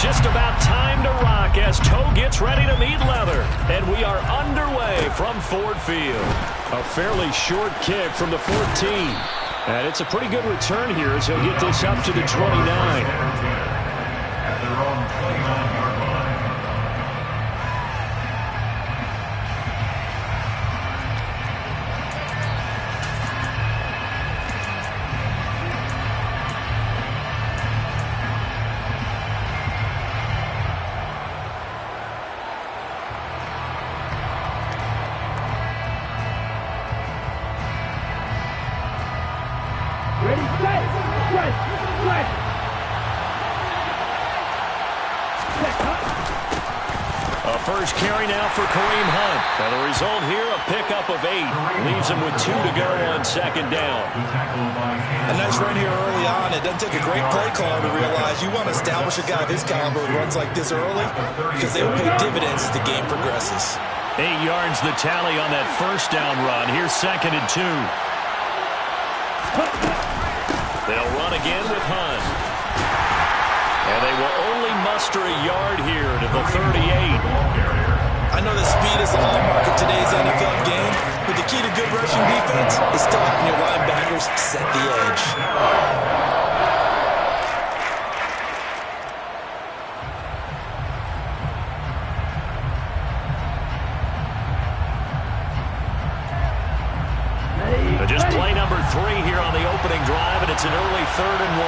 Just about time to rock as toe gets ready to meet leather. And we are underway from Ford Field. A fairly short kick from the 14. And it's a pretty good return here as he'll get this up to the 29. At their own 29-yard line. First carry now for Kareem Hunt. And the result here, a pickup of 8. Leaves him with 2 to go on second down. A nice run here early on. It doesn't take a great play caller to realize you want to establish a guy of his caliber who runs like this early because they will pay dividends as the game progresses. 8 yards the tally on that first down run. Here's second and 2. They'll run again with Hunt. And they will only muster a yard here to the 38. I know that speed is the hallmark of today's NFL game, but the key to good rushing defense is still having your linebackers set the edge. Just play number 3 here on the opening drive, and it's an early 3rd and 1.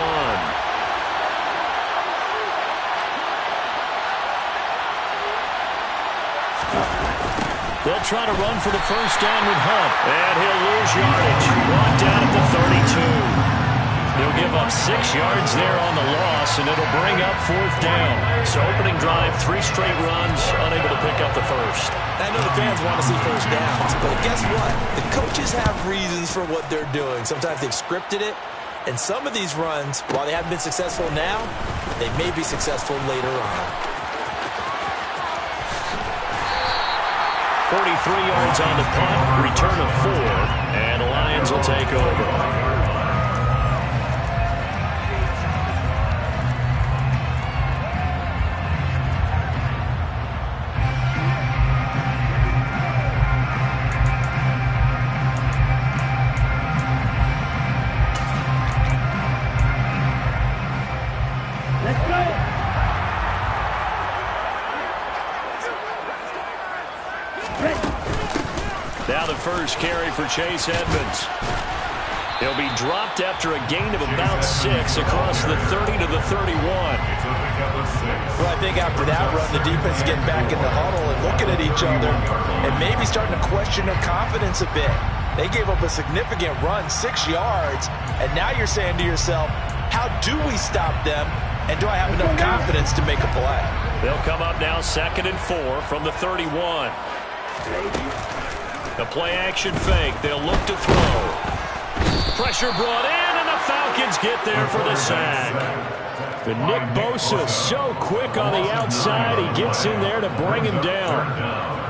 They'll try to run for the first down with Hunt. And he'll lose yardage. Brought down at the 32. He'll give up 6 yards there on the loss, and it'll bring up 4th down. So opening drive, 3 straight runs, unable to pick up the first. I know the fans want to see first downs, but guess what? The coaches have reasons for what they're doing. Sometimes they've scripted it, and some of these runs, while they haven't been successful now, they may be successful later on. 43 yards on the punt, return of 4, and the Lions will take over. Now the first carry for Chase Edmonds. He'll be dropped after a gain of about 6 across the 30 to the 31. Well, I think after that run, the defense is getting back in the huddle and looking at each other and maybe starting to question their confidence a bit. They gave up a significant run, 6 yards, and now you're saying to yourself, how do we stop them, and do I have enough confidence to make a play? They'll come up now 2nd and 4 from the 31. The play-action fake. They'll look to throw. Pressure brought in, and the Falcons get there for the sack. But Nick Bosa so quick on the outside, he gets in there to bring him down.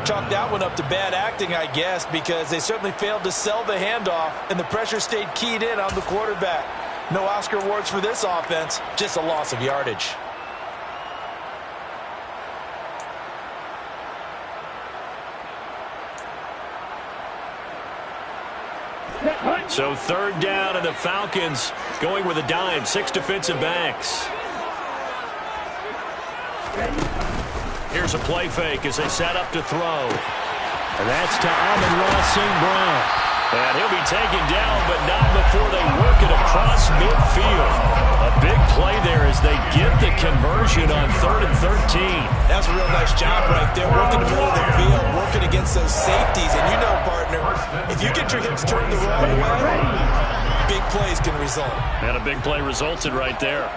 Chalk that one up to bad acting, I guess, because they certainly failed to sell the handoff, and the pressure stayed keyed in on the quarterback. No Oscar awards for this offense, just a loss of yardage. So 3rd down, and the Falcons going with a dime. 6 defensive backs. Here's a play fake as they set up to throw. And that's to Amon-Ra St. Brown. And he'll be taken down, but not before they work it across midfield. A big play there as they get the conversion on 3rd and 13. That's a real nice job right there, working the middle of the field, working against those safeties. And you know, partner, if you get your hips turned the wrong way, big plays can result. And a big play resulted right there.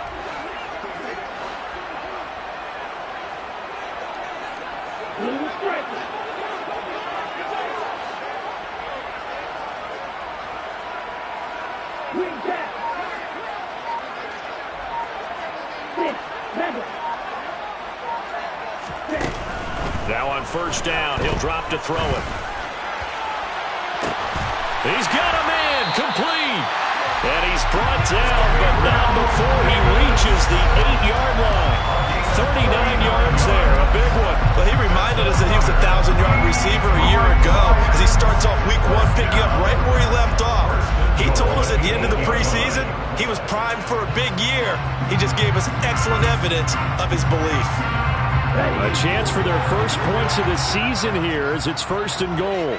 Now on 1st down, he'll drop to throw it. He's got a man, complete. And he's brought down, but not before he reaches the 8-yard line. receiver a year ago as he starts off week 1 picking up right where he left off. He told us at the end of the preseason he was primed for a big year. He just gave us excellent evidence of his belief. A chance for their first points of the season here as it's 1st and goal.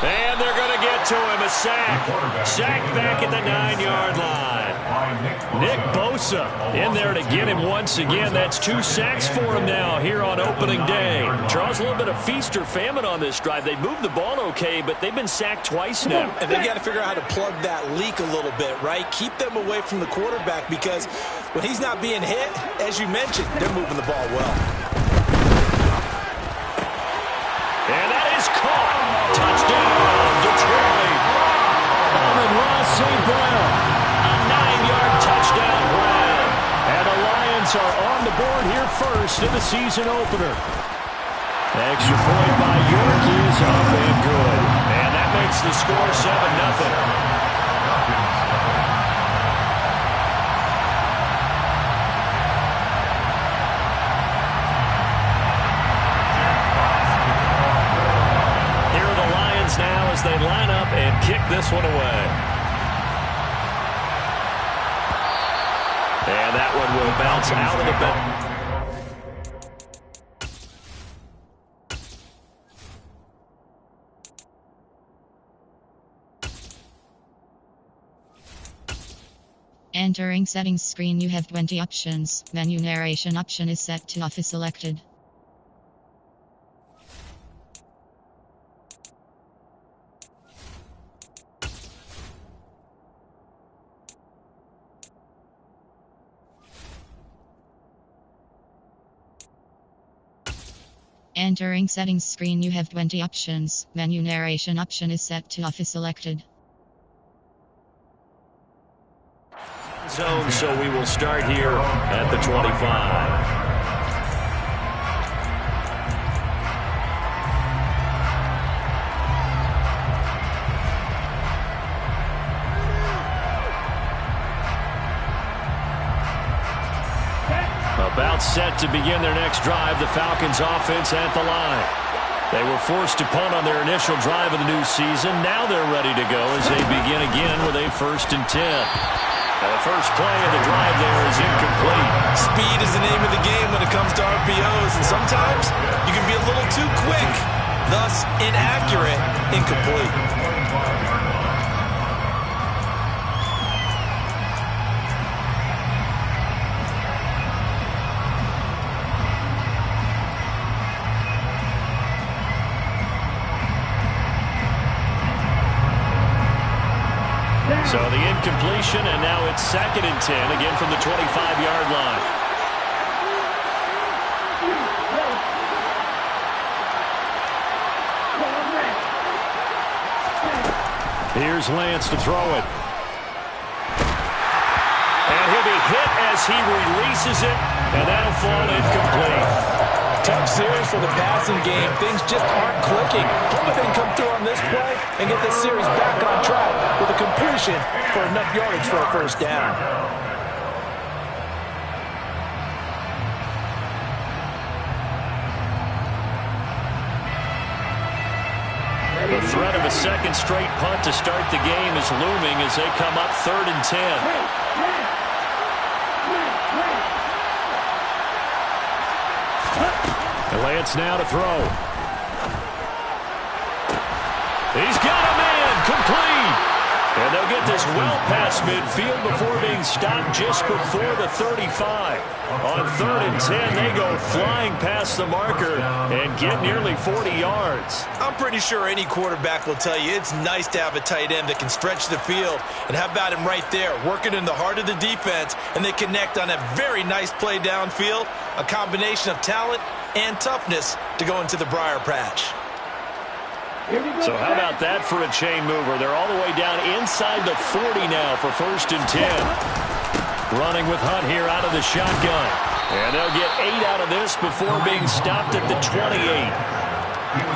And they're going to get to him. A sack. Sack back at the 9-yard line. Nick Bosa in there to get him once again. That's 2 sacks for him now here on opening day. Charles, a little bit of feast or famine on this drive. They moved the ball okay, but they've been sacked twice now. And they got to figure out how to plug that leak a little bit, right? Keep them away from the quarterback because when he's not being hit, as you mentioned, they're moving the ball well. And that is caught. Touchdown, Detroit. Amon-Ra St. Brown. A 9-yard touchdown grab. And the Lions are on the board here first in the season opener. Extra point by York is up and good. And that makes the score 7-0. Now as they line up and kick this one away. And that one will bounce out of the Entering settings screen, you have 20 options. Menu narration option is set to off is selected. Entering settings screen, you have 20 options. Menu narration option is set to off is selected. Zone, so we will start here at the 25. About set to begin their next drive, the Falcons offense at the line. They were forced to punt on their initial drive of the new season. Now they're ready to go as they begin again with a 1st and 10. The first play of the drive there is incomplete. Speed is the name of the game when it comes to RPOs, and sometimes you can be a little too quick, thus inaccurate, incomplete. So the incompletion, and now it's 2nd and 10, again from the 25-yard line. Here's Lance to throw it. And he'll be hit as he releases it, and that'll fall incomplete. Tough series for the passing game. Things just aren't clicking. Hopefully they can come through on this play and get this series back on track with a completion for enough yardage for a 1st down. The threat of a 2nd straight punt to start the game is looming as they come up 3rd and 10. Lance now to throw. He's got a man complete. And they'll get this well past midfield before being stopped just before the 35. On 3rd and 10, they go flying past the marker and get nearly 40 yards. I'm pretty sure any quarterback will tell you it's nice to have a tight end that can stretch the field. And how about him right there, working in the heart of the defense, and they connect on a very nice play downfield, a combination of talent and toughness to go into the briar patch. So how about that for a chain mover? They're all the way down inside the 40 now for 1st and 10. Running with Hunt here out of the shotgun. And they'll get 8 out of this before being stopped at the 28.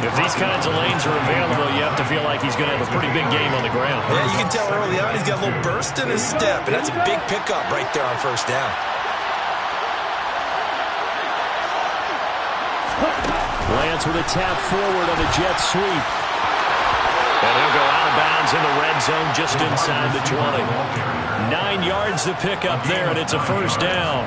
If these kinds of lanes are available, you have to feel like he's going to have a pretty big game on the ground. Yeah, you can tell early on he's got a little burst in his step, and that's a big pickup right there on 1st down. Lance with a tap forward on the jet sweep. And he'll go out of bounds in the red zone just inside the 20. 9 yards to pick up there, and it's a first down.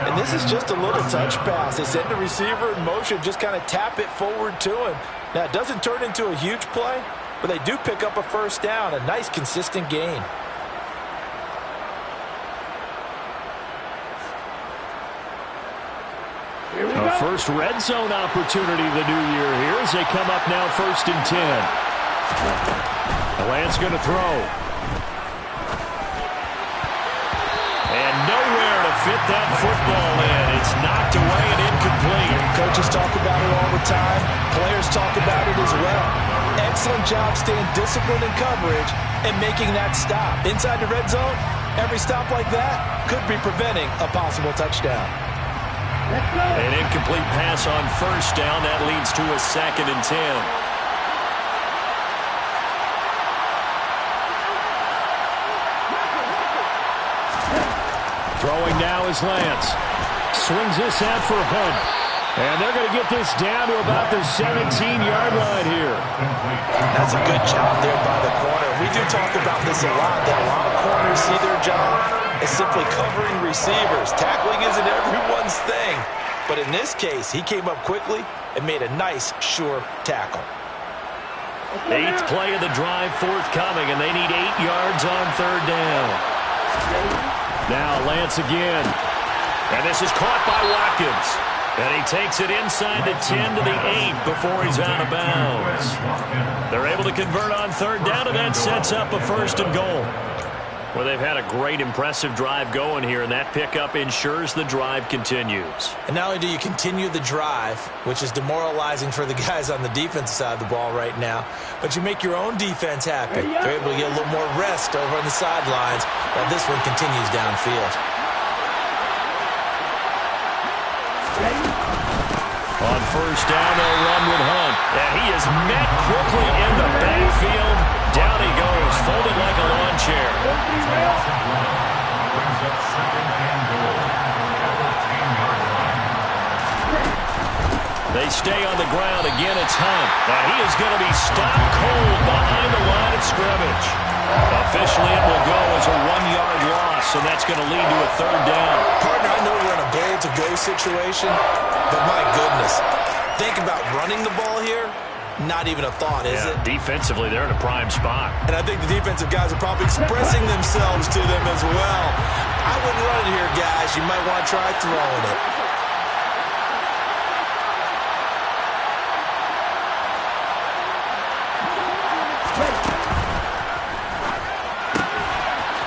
And this is just a little touch pass. They send the receiver in motion, just kind of tap it forward to him. Now, it doesn't turn into a huge play, but they do pick up a first down, a nice, consistent gain. A first red zone opportunity of the new year here as they come up now 1st and 10. Lance going to throw. And nowhere to fit that football in. It's knocked away and incomplete. Coaches talk about it all the time. Players talk about it as well. Excellent job staying disciplined in coverage and making that stop. Inside the red zone, every stop like that could be preventing a possible touchdown. An incomplete pass on first down. That leads to a 2nd and 10. Throwing now is Lance. Swings this out for Hunt. And they're going to get this down to about the 17-yard line here. That's a good job there by the corner. We do talk about this a lot, that a lot of corners see their job as simply covering receivers. Tackling isn't everyone's thing. But in this case, he came up quickly and made a nice, sure tackle. 8th play of the drive forthcoming, and they need 8 yards on 3rd down. Now Lance again. And this is caught by Watkins. And he takes it inside the 10 to the 8 before he's out of bounds. They're able to convert on 3rd down, and that sets up a 1st and goal. Well, they've had a great, impressive drive going here, and that pickup ensures the drive continues. And not only do you continue the drive, which is demoralizing for the guys on the defensive side of the ball right now, but you make your own defense happy. They're able to get a little more rest over on the sidelines while this one continues downfield. On 1st down, they'll run with Hunt. And he is met quickly in the backfield. Down he goes, folded like a lawn chair. They stay on the ground. Again, it's Hunt. And he is going to be stopped cold behind the line of scrimmage. Officially, it will go as a 1-yard loss, and that's going to lead to a 3rd down. Partner, I know we're in a goal-to-go situation, but my goodness, think about running the ball here. Not even a thought, is it? Defensively, they're in a prime spot. And I think the defensive guys are probably expressing themselves to them as well. I wouldn't run it here, guys. You might want to try throwing it.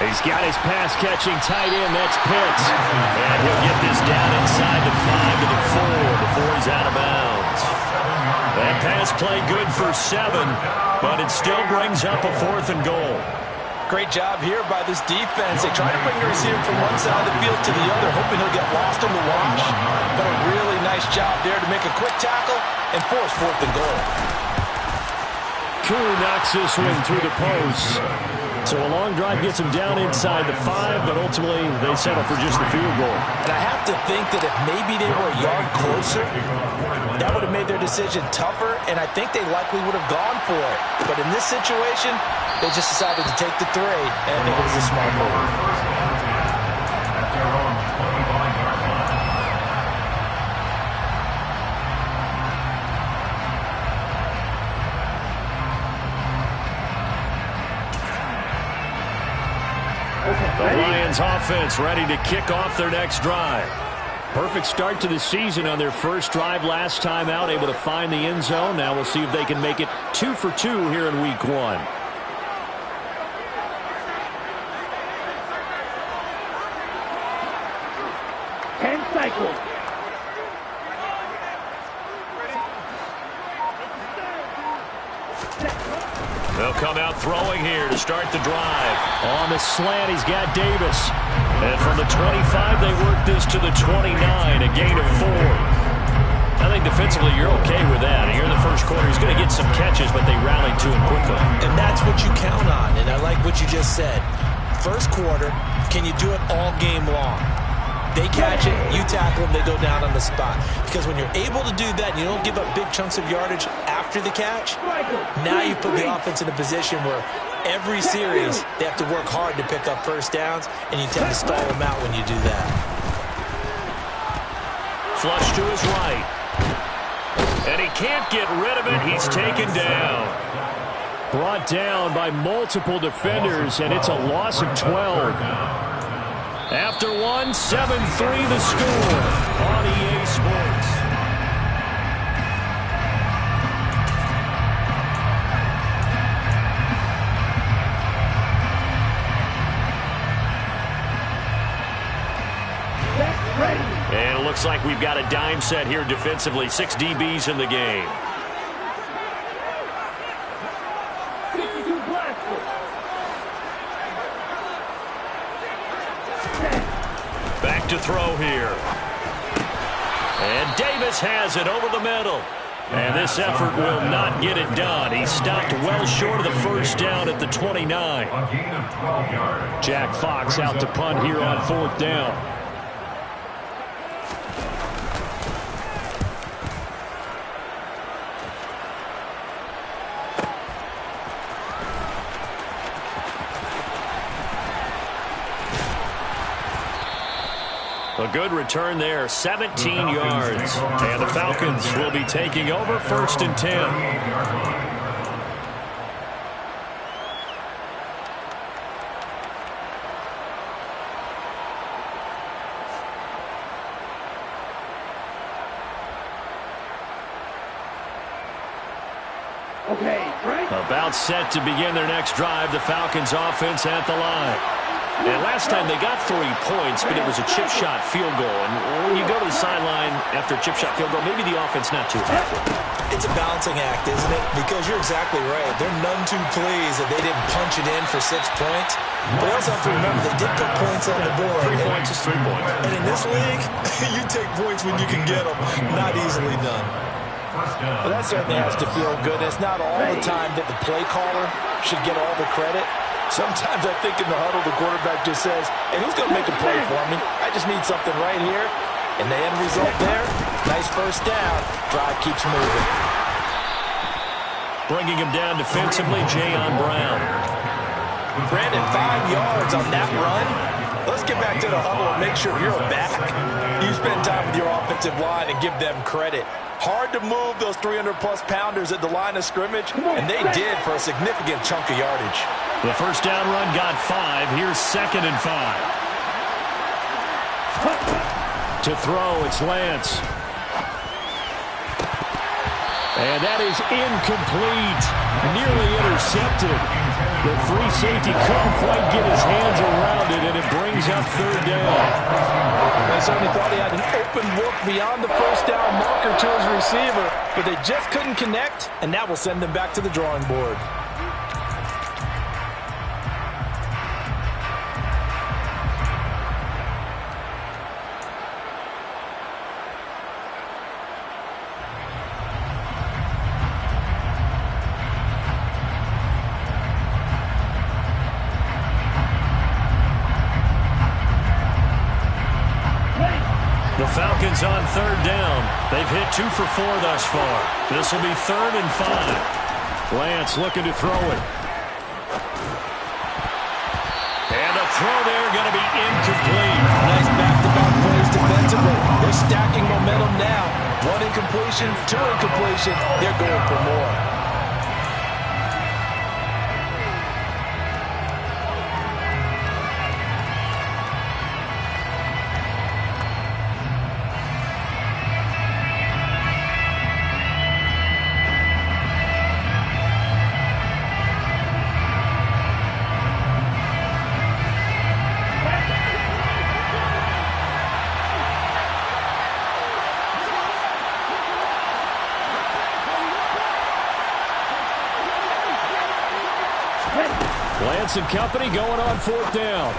He's got his pass-catching tight end. That's Pitts. And he'll get this down inside the 5 to the 4 before he's out of bounds. That pass play good for 7, but it still brings up a 4th and goal. Great job here by this defense. They try to bring the receiver from one side of the field to the other, hoping he'll get lost in the wash. But a really nice job there to make a quick tackle and force 4th and goal. Koo knocks this one through the post. So a long drive gets them down inside the 5, but ultimately they settle for just the field goal. And I have to think that if maybe they were a yard closer, that would have made their decision tougher, and I think they likely would have gone for it. But in this situation, they just decided to take the 3, and I think it was a smart move. The Lions offense ready to kick off their next drive. Perfect start to the season on their first drive last time out, able to find the end zone. Now we'll see if they can make it 2 for 2 here in week 1. Cycles. They'll come out throwing here to start the drive. On the slant, he's got Davis. And from the 25, they work this to the 29, a gain of 4. I think defensively you're okay with that. Here in the first quarter, he's going to get some catches, but they rallied to him quickly. And that's what you count on, and I like what you just said. First quarter, can you do it all game long? They catch it, you tackle them, they go down on the spot. Because when you're able to do that and you don't give up big chunks of yardage after the catch, now you put the offense in a position where every series they have to work hard to pick up first downs, and you tend to stall them out when you do that. Flush to his right. And he can't get rid of it. He's taken down. Brought down by multiple defenders, and it's a loss of 12. After one, 7-3 the score on EA Sports. And it looks like we've got a dime set here defensively. 6 DBs in the game. Back to throw here. And Davis has it over the middle. And this effort will not get it done. He stopped well short of the first down at the 29. A gain of 12 yards. Jack Fox out to punt here on 4th down. A good return there, 17 yards. And the Falcons will be taking over 1st and 10. About set to begin their next drive. The Falcons offense at the line. And last time they got 3 points, but it was a chip shot field goal. And when you go to the sideline after a chip shot field goal, maybe the offense not too happy. It's a balancing act, isn't it? Because you're exactly right. They're none too pleased that they didn't punch it in for 6 points. But you also have to remember they did put points on the board. 3 points is 3 points. And in this league, you take points when you can get them. Not easily done. But that certainly has to feel good. It's not all the time that the play caller should get all the credit. Sometimes I think in the huddle, the quarterback just says, hey, who's going to make a play for me? I just need something right here. And the end result there, nice first down. Drive keeps moving. Bringing him down defensively, Jayon Brown. Brandon, 5 yards on that run. Let's get back to the huddle and make sure you're back. You spend time with your offensive line and give them credit. Hard to move those 300-plus pounders at the line of scrimmage, and they did for a significant chunk of yardage. The first down run got 5. Here's 2nd and 5. To throw, it's Lance. And that is incomplete. Nearly intercepted. The free safety couldn't quite get his hands around it, and it brings up 3rd down. They certainly thought he had an open look beyond the first down marker to his receiver, but they just couldn't connect, and that will send them back to the drawing board. Falcons on 3rd down. They've hit 2 for 4 thus far. This will be 3rd and 5. Lance looking to throw it. And the throw there going to be incomplete. Nice back-to-back plays defensively. They're stacking momentum now. 1 incompletion, 2 incompletion. They're going for more. Lance and company going on 4th down.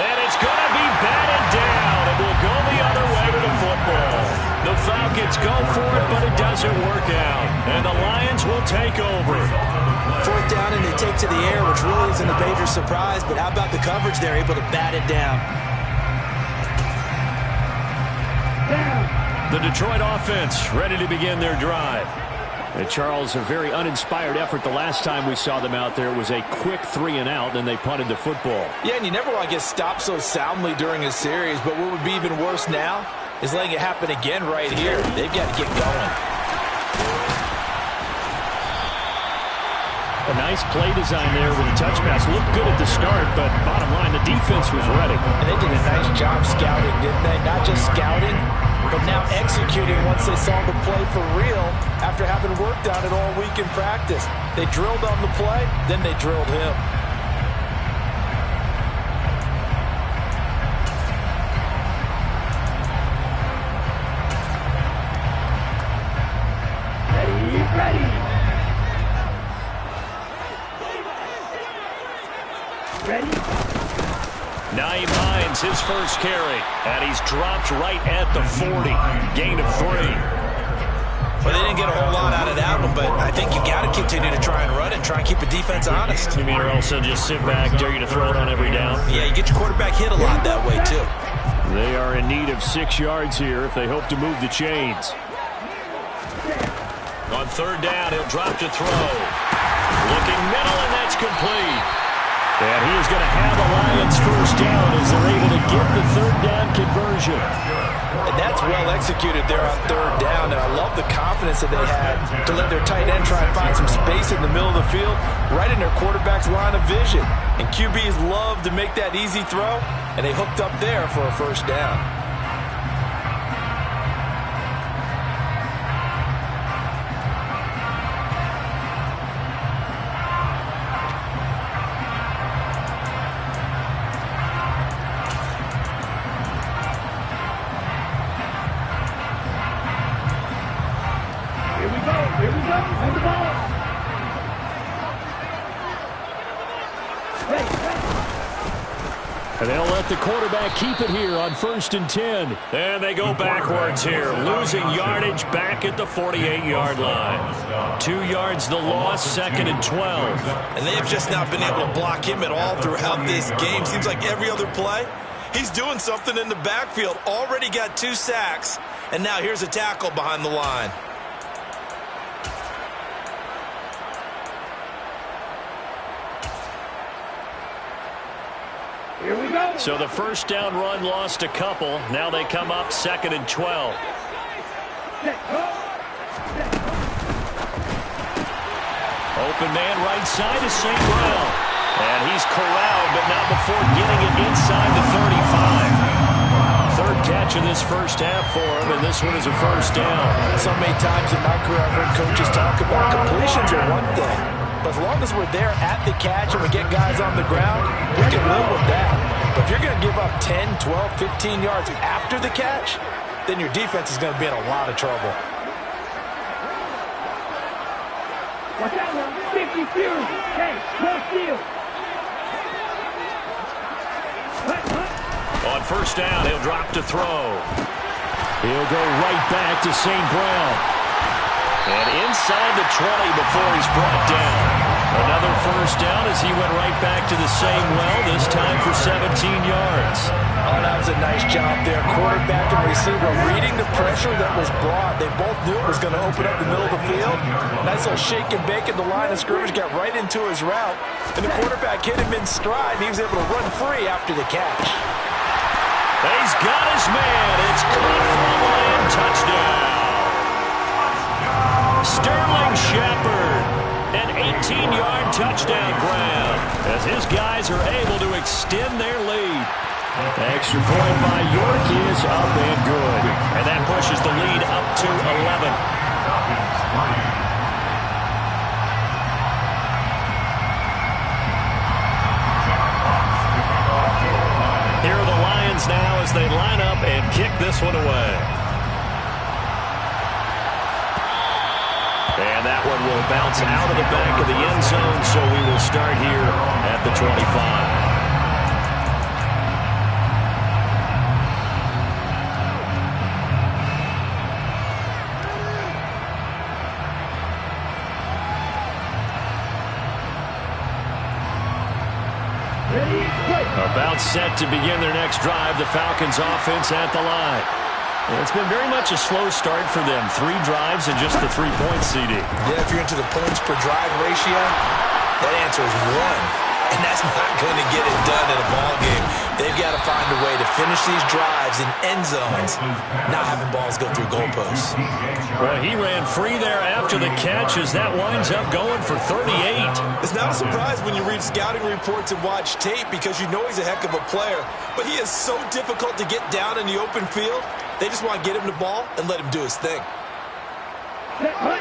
And it's going to be batted down. It will go the other way to the football. The Falcons go for it, but it doesn't work out. And the Lions will take over. 4th down, and they take to the air, which really isn't a major surprise. But how about the coverage? They're able to bat it down. The Detroit offense ready to begin their drive. And Charles, a very uninspired effort the last time we saw them out there. It was a quick 3-and-out, and they punted the football. Yeah, and you never want to get stopped so soundly during a series, but what would be even worse now is letting it happen again right here. They've got to get going. A nice play design there with a touch pass. Looked good at the start, but bottom line, the defense was ready. And they did a nice job scouting, didn't they? Not just scouting, but now executing once they saw the play for real after having worked on it all week in practice. They drilled on the play, then they drilled him. Naeem Hines, his first carry, and he's dropped right at the 40. Gain of 3. Well, they didn't get a whole lot out of that one, but I think you got to continue to try and run and try and keep the defense honest. You mean or else they'll just sit back, dare you to throw it on every down? Yeah, you get your quarterback hit a lot that way, too. They are in need of 6 yards here if they hope to move the chains. On third down, he'll drop to throw. Looking middle, and that's complete. And he is going to have the Lions first down as they're able to get the third down conversion. And that's well executed there on third down. And I love the confidence that they had to let their tight end try and find some space in the middle of the field, right in their quarterback's line of vision. And QBs love to make that easy throw, and they hooked up there for a first down. And they'll let the quarterback keep it here on 1st and 10. And they go backwards here, losing yardage back at the 48-yard line. 2 yards the loss, 2nd and 12. And they have just not been able to block him at all throughout this game. Seems like every other play, he's doing something in the backfield. Already got 2 sacks, and now here's a tackle behind the line. Here we go. So the first down run lost a couple. Now they come up 2nd and 12. Open man right side is St. Brown. And he's corralled, but not before getting it inside the 35. Third catch of this first half for him, and this one is a first down. So many times in my career I've heard coaches talk about completions are one thing. But as long as we're there at the catch and we get guys on the ground, we can live with that. But if you're going to give up 10, 12, 15 yards after the catch, then your defense is going to be in a lot of trouble. Watch out, 50 few. Hey, no steal. On first down, he'll drop to throw. He'll go right back to St. Brown. And inside the 20 before he's brought down. Another first down as he went right back to the same well, this time for 17 yards. Oh, that was a nice job there. Quarterback and receiver reading the pressure that was brought. They both knew it was going to open up the middle of the field. Nice little shake and bake at the line of scrimmage, got right into his route. And the quarterback hit him in stride, and he was able to run free after the catch. He's got his man. It's caught from the land. Touchdown. Sterling Shepard, an 18-yard touchdown grab as his guys are able to extend their lead. Extra point by York is up and good. And that pushes the lead up to 11. Here are the Lions now as they line up and kick this one away. And that one will bounce out of the back of the end zone, so we will start here at the 25. About set to begin their next drive, the Falcons offense at the line. It's been very much a slow start for them. 3 drives and just the 3 points, CD. Yeah, if you're into the points per drive ratio, that answer is 1. And that's not going to get it done in a ball game. They've got to find a way to finish these drives in end zones, not having balls go through goalposts. Well, he ran free there after the catch as that winds up going for 38. It's not a surprise when you read scouting reports and watch tape because you know he's a heck of a player. But he is so difficult to get down in the open field. They just want to get him the ball and let him do his thing.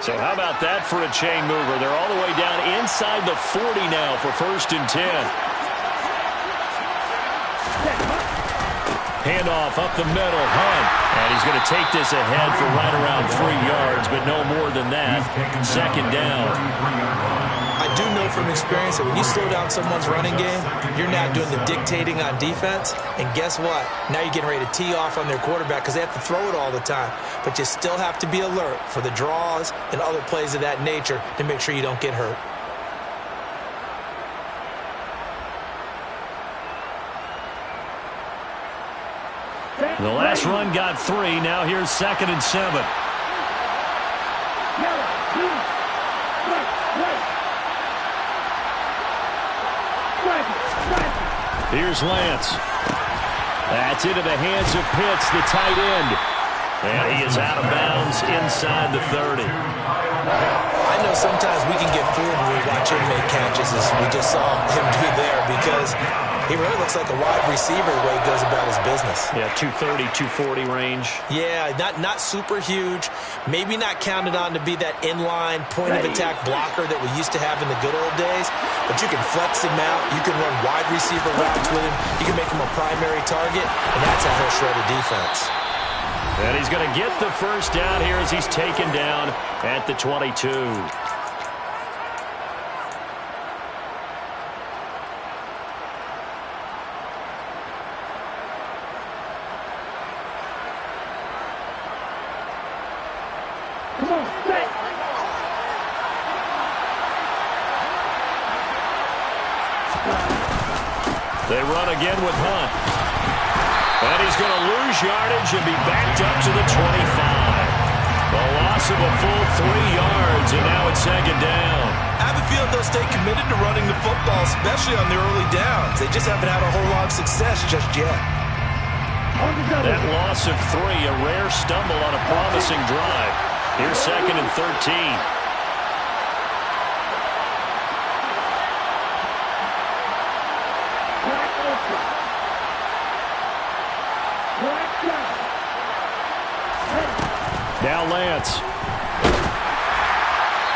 So how about that for a chain mover? They're all the way down inside the 40 now for 1st and 10. Handoff up the middle, Hunt. And he's going to take this ahead for right around 3 yards, but no more than that. 2nd down. I do know from experience that when you slow down someone's running game, you're not doing the dictating on defense. And guess what? Now you're getting ready to tee off on their quarterback because they have to throw it all the time. But you still have to be alert for the draws and other plays of that nature to make sure you don't get hurt. The last run got 3. Now here's 2nd and 7. Here's Lance. That's into the hands of Pitts, the tight end. And he is out of bounds inside the 30. I know sometimes we can get fooled when we watch him make catches as we just saw him do there because he really looks like a wide receiver the way he goes about his business. Yeah, 230, 240 range. Yeah, not super huge. Maybe not counted on to be that inline point-of-attack blocker that we used to have in the good old days. But you can flex him out. You can run wide receiver routes with him. You can make him a primary target, and that's how he'll shred a defense. And he's going to get the 1st down here as he's taken down at the 22. They run again with Hunt. And he's going to lose yardage and be backed up to the 25. The loss of a full 3 yards, and now it's 2nd down. I have a feeling they'll stay committed to running the football, especially on the early downs. They just haven't had a whole lot of success just yet. That loss of 3, a rare stumble on a promising drive. Here's 2nd and 13. Now Lance.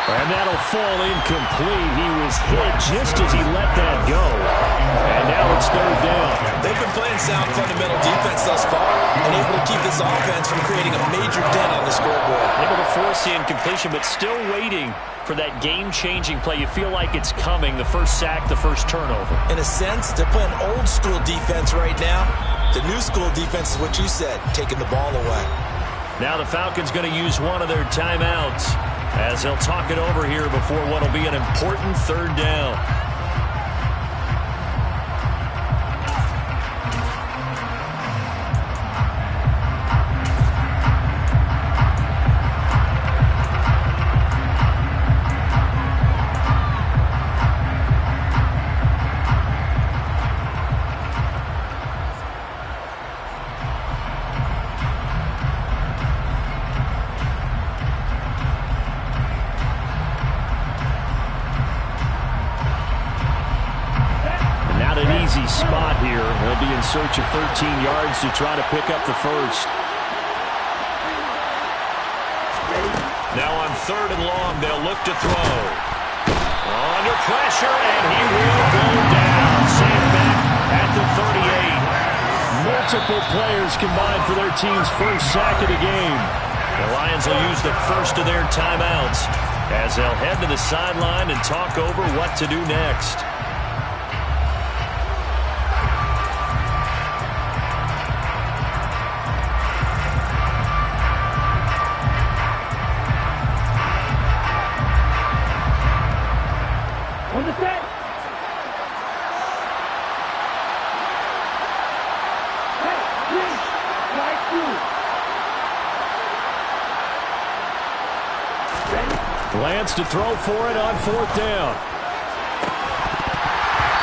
And that'll fall incomplete. He was hit just as he let that go. And now it's 3rd down. They've been playing sound fundamental defense thus far and able to keep this offense from creating a major dent on the scoreboard. Able to force the incompletion, but still waiting for that game-changing play. You feel like it's coming, the first sack, the first turnover. In a sense, they're playing old-school defense right now. The new-school defense is what you said, taking the ball away. Now the Falcons going to use one of their timeouts as they'll talk it over here before what will be an important 3rd down. Spot here. They'll be in search of 13 yards to try to pick up the 1st. Now on 3rd and long, they'll look to throw. Under pressure, and he will go down. Safe back at the 38. Multiple players combined for their team's 1st sack of the game. The Lions will use the 1st of their timeouts as they'll head to the sideline and talk over what to do next. Lance to throw for it on 4th down.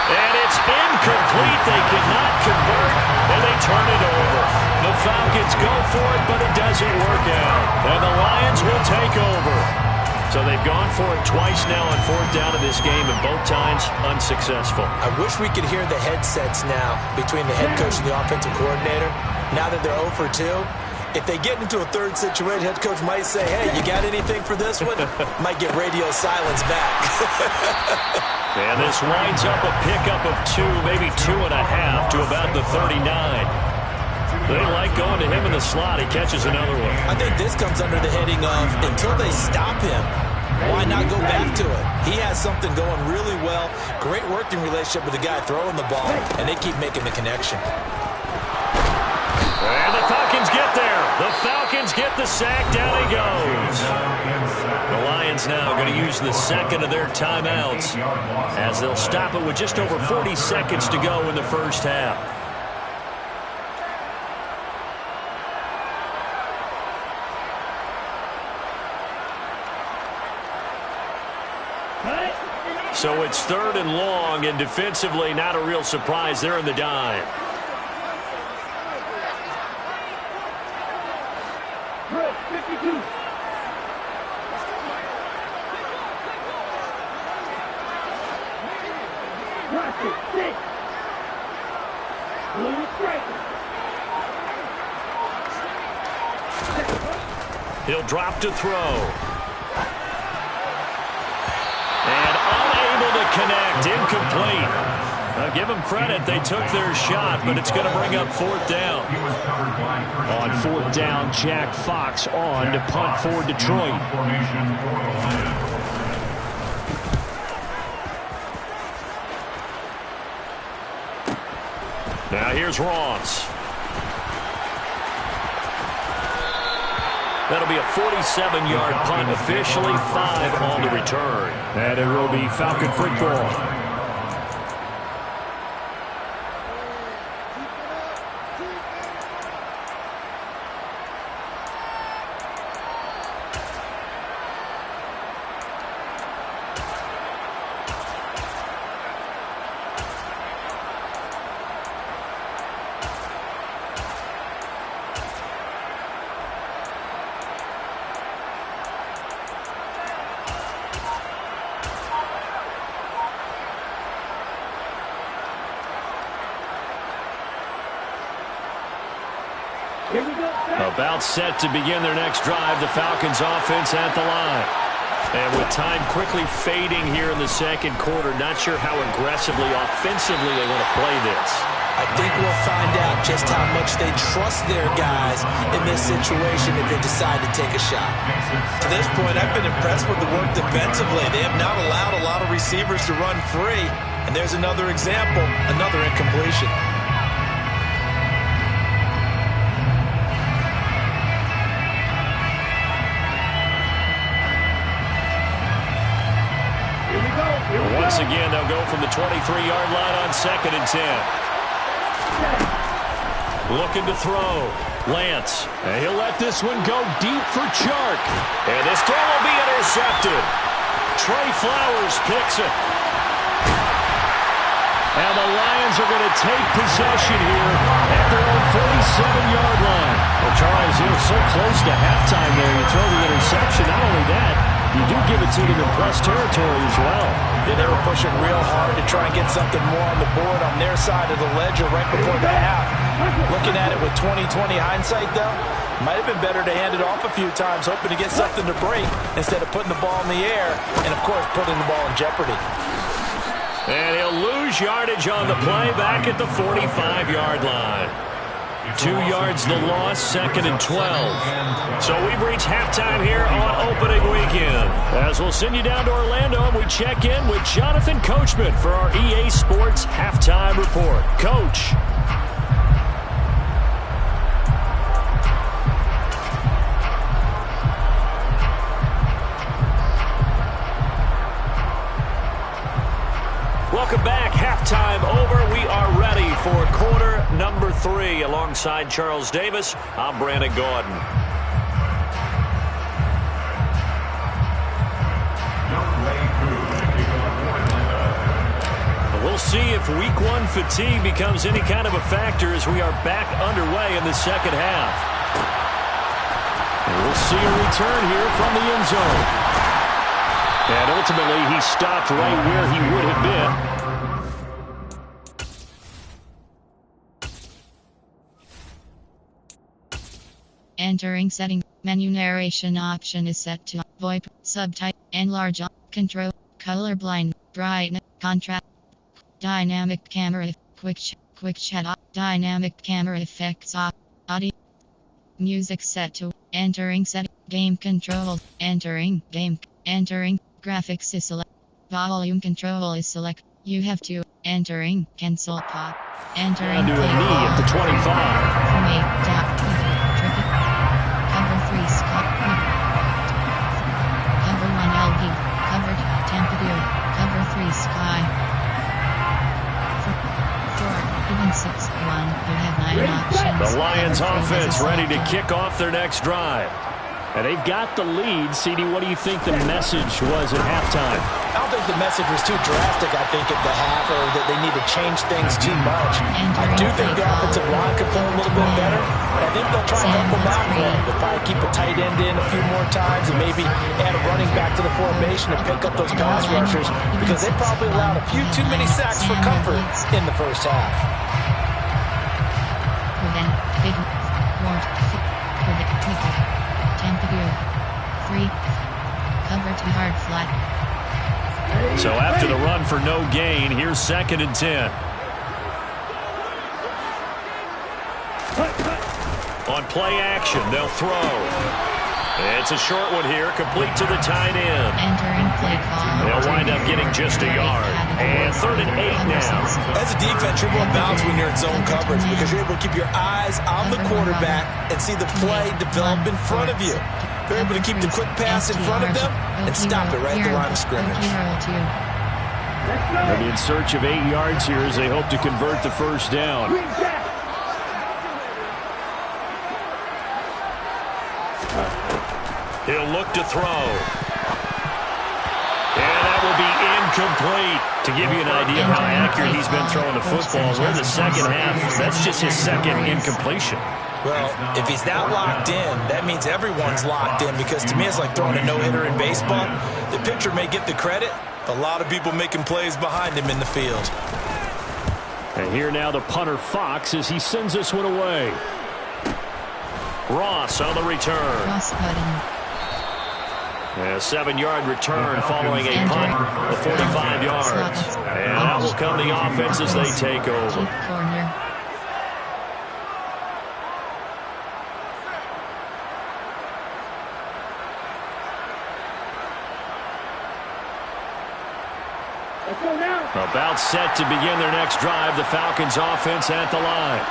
And it's incomplete. They cannot convert, and they turn it over. The Falcons go for it, but it doesn't work out. And the Lions will take over. So they've gone for it twice now on 4th down in this game, and both times unsuccessful. I wish we could hear the headsets now between the head coach and the offensive coordinator. Now that they're 0 for 2, if they get into a third situation, head coach might say, hey, you got anything for this one? Might get radio silence back. And this winds up a pickup of 2, maybe 2.5 to about the 39. They like going to him in the slot. He catches another one. I think this comes under the heading of until they stop him, why not go back to it? He has something going really well. Great working relationship with the guy throwing the ball, and they keep making the connection. And the Falcons get there. The Falcons get the sack. Down he goes. The Lions now going to use the second of their timeouts as they'll stop it with just over 40 seconds to go in the first half. So it's 3rd and long, and defensively not a real surprise. They're in the dime. Good, 52. Watch it, 6. Blue strike. He'll drop to throw. And unable to connect, incomplete. Now give them credit, they took their shot, but it's going to bring up 4th down. On 4th down, Jack Fox on to punt for Detroit. Now here's Ross. That'll be a 47-yard punt, officially 5 on the return. And it will be Falcon football. About set to begin their next drive, the Falcons offense at the line. And with time quickly fading here in the second quarter, not sure how aggressively, offensively they want to play this. I think we'll find out just how much they trust their guys in this situation if they decide to take a shot. To this point, I've been impressed with the work defensively. They have not allowed a lot of receivers to run free. And there's another example, another incompletion. Once again, they'll go from the 23-yard line on 2nd and 10. Looking to throw. Lance. And he'll let this one go deep for Chark. And this throw will be intercepted. Trey Flowers picks it. And the Lions are going to take possession here at their own 47-yard line. Well, Charles, you're so close to halftime there. You throw the interception. Not only that, you do give it to them in press territory as well. Yeah, they were pushing real hard to try and get something more on the board on their side of the ledger right before the half. Looking at it with 20/20 hindsight, though, might have been better to hand it off a few times, hoping to get something to break instead of putting the ball in the air and, of course, putting the ball in jeopardy. And he'll lose yardage on the play back at the 45-yard line. 2 yards the loss, 2nd and 12. So we've reached halftime here on opening weekend. As we'll send you down to Orlando, and we check in with Jonathan Coachman for our EA Sports Halftime Report. Coach. Welcome back. Halftime over. We are ready for quarter number 3. Alongside Charles Davis, I'm Brandon Gaudin. see if week one fatigue becomes any kind of a factor as we are back underway in the second half. And we'll see a return here from the end zone. And ultimately, he stopped right where he would have been. Entering setting. Menu narration option is set to VoIP, subtype, enlarge, control, colorblind, brightness, contrast, dynamic camera, quick chat, dynamic camera effects, audio, music set to entering setting, game control, entering game, entering graphics is select, volume control is select. You have to entering cancel pop, entering play knee at the 25. Cover 3 Scott. Cover 1 LP. Covered Temperature. Cover 3 Sky. 4 even 6 1. You have 9 options. The Lions offense ready to kick off their next drive. And they've got the lead. CD, what do you think the message was at halftime? I don't think the message was too drastic, I think, at the half, or that they need to change things too much. I do think the offensive line could play a little bit better, but I think they'll try to help them out more. They'll probably keep a tight end in a few more times and maybe add a running back to the formation and pick up those pass rushers, because they probably allowed a few too many sacks for comfort in the first half. Temperature 3. Cover 2 hard flat. So after the run for no gain, here's 2nd and 10. On play action, they'll throw. It's a short one here, complete to the tight end. Entering play call. They'll wind up getting just a yard. And 3rd and 8 now. As a defense, you're more balanced when you're in zone coverage because you're able to keep your eyes on the quarterback and see the play develop in front of you. They're able to keep the quick pass in front of them and stop it right at the line of scrimmage. They'll be in search of 8 yards here as they hope to convert the first down. He'll look to throw. And that will be incomplete. To give you an idea of how accurate he's been throwing the football, we're in the second half. That's just his 2nd incompletion. Well, if he's that locked in, that means everyone's locked in, because to me it's like throwing a no-hitter in baseball. The pitcher may get the credit, but a lot of people making plays behind him in the field. And here now the punter Fox as he sends this one away. Ross on the return. A 7-yard return following a punt of 45 yards. And out will come the offense as they take over. About set to begin their next drive, the Falcons offense at the line.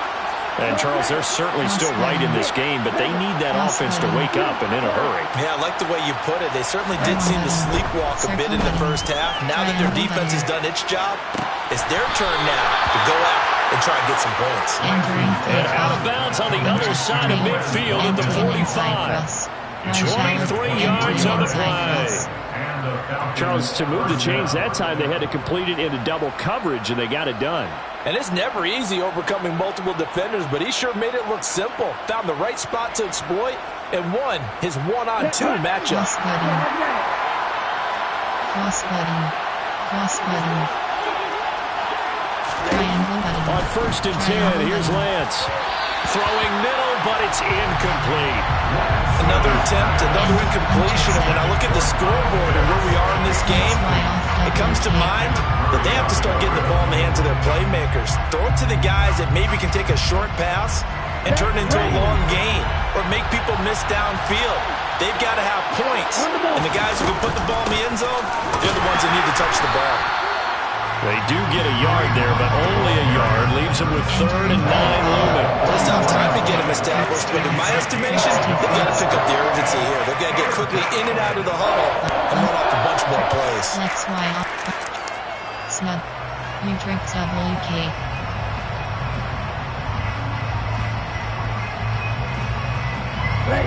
And, Charles, they're certainly still right in this game, but they need that offense to wake up and in a hurry. Yeah, I like the way you put it. They certainly did seem to sleepwalk a bit in the first half. Now that their defense has done its job, it's their turn now to go out and try to get some points. And out of bounds on the other side of midfield at the 45. 23 yards on the play. Charles, to move the chains that time, they had to complete it into double coverage, and they got it done. And it's never easy overcoming multiple defenders, but he sure made it look simple. Found the right spot to exploit and won his one-on-two matchup. On 1st and 10, here's Lance. Throwing middle, but it's incomplete. Another attempt, another incompletion. And when I look at the scoreboard and where we are in this game, it comes to mind that they have to start getting the ball in the hands of their playmakers. Throw it to the guys that maybe can take a short pass and turn it into a long gain or make people miss downfield. They've got to have points. And the guys who can put the ball in the end zone, they're the ones that need to touch the ball. They do get a yard there, but only a yard. Leaves them with 3rd and 9 looming. Well, it's not time to get them established, but in my estimation, they've got to pick up the urgency here. They've got to get quickly in and out of the huddle and run off a bunch more plays. That's why Snug. You drink WK.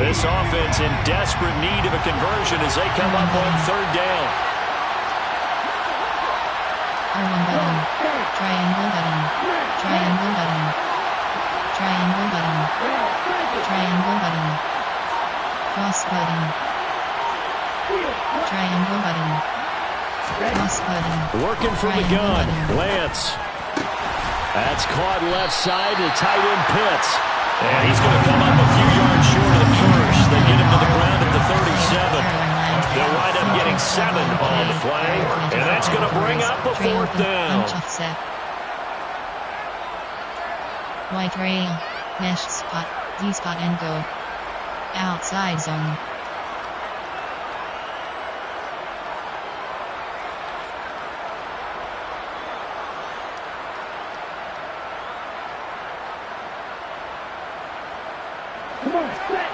This offense in desperate need of a conversion as they come up on 3rd down. Triangle button. Cross button. Triangle button. Cross button. Working from the gun. Lance. That's caught left side to tight end Pitts. And he's going to come up a few yards short of the first. They get him to the ground at the 37. They'll wind up getting 7 on the play. And that's going to bring up a 4th down. White rail. Mesh spot. Z-spot and go. Outside zone. Come on, set.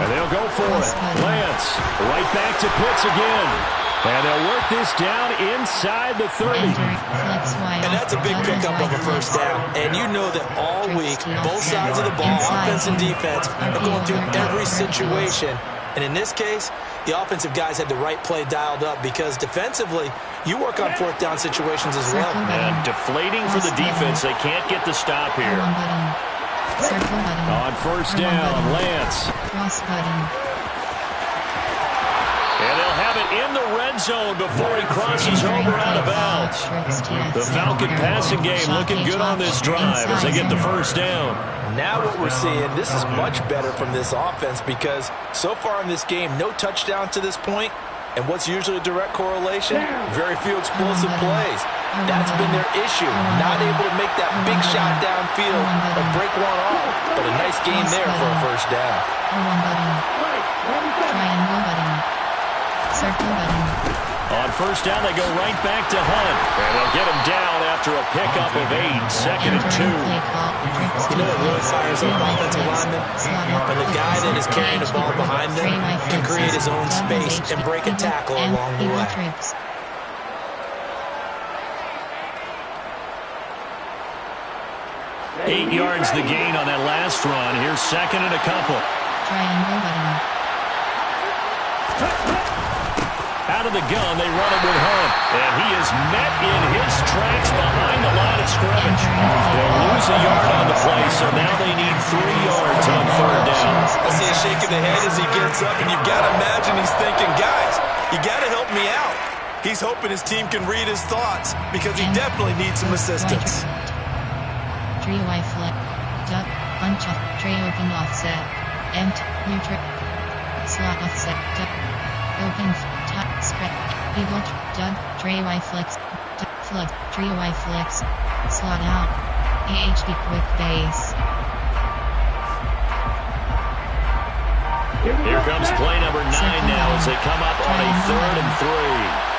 And they'll go for it. Lance, right back to Pitts again. And they'll work this down inside the 30. And that's a big pickup of a first down. And you know that all week, both sides of the ball, offense and defense, are going through every situation. And in this case, the offensive guys had the right play dialed up because defensively, you work on 4th down situations as well. And deflating for the defense. They can't get the stop here. On first down, Lance. Cross button. And they'll have it in the red zone before he crosses over out of bounds. The Falcon passing game looking good on this drive as they get the first down. Now what we're seeing, this is much better from this offense because so far in this game, no touchdown to this point. And what's usually a direct correlation? Very few explosive plays. That's been their issue. Not able to make that big shot downfield or break one off. But a nice game there for a first down. Triangle button. Circle button. On first down, they go right back to Hunt. And they'll get him down after a pickup of 8, 2nd and 2. You know what really fires up offensive linemen? When the guy that is carrying the ball behind them can create his own space and break a tackle along the way. 8 yards the gain on that last run. Here's 2nd and a couple. Triangle button. Out of the gun, they run it with Hunt. And he is met in his tracks behind the line of scrimmage. They'll lose a yard on the play, so now they need 3 yards on 3rd down. I see a shake of the head as he gets up, and you've got to imagine he's thinking, guys, you got to help me out. He's hoping his team can read his thoughts because he definitely needs some assistance. Three Y flip. Duck. Bunch of. Tray open offset. Empty. Neutral. Slot offset. Duck. Open. Top. Spread. Eagle. Duck. Tray Y flex. Duck. Flood. Tray Y flex. Slot out. AHD quick base. Here comes play number 9 now as they come up on a 3rd and 3.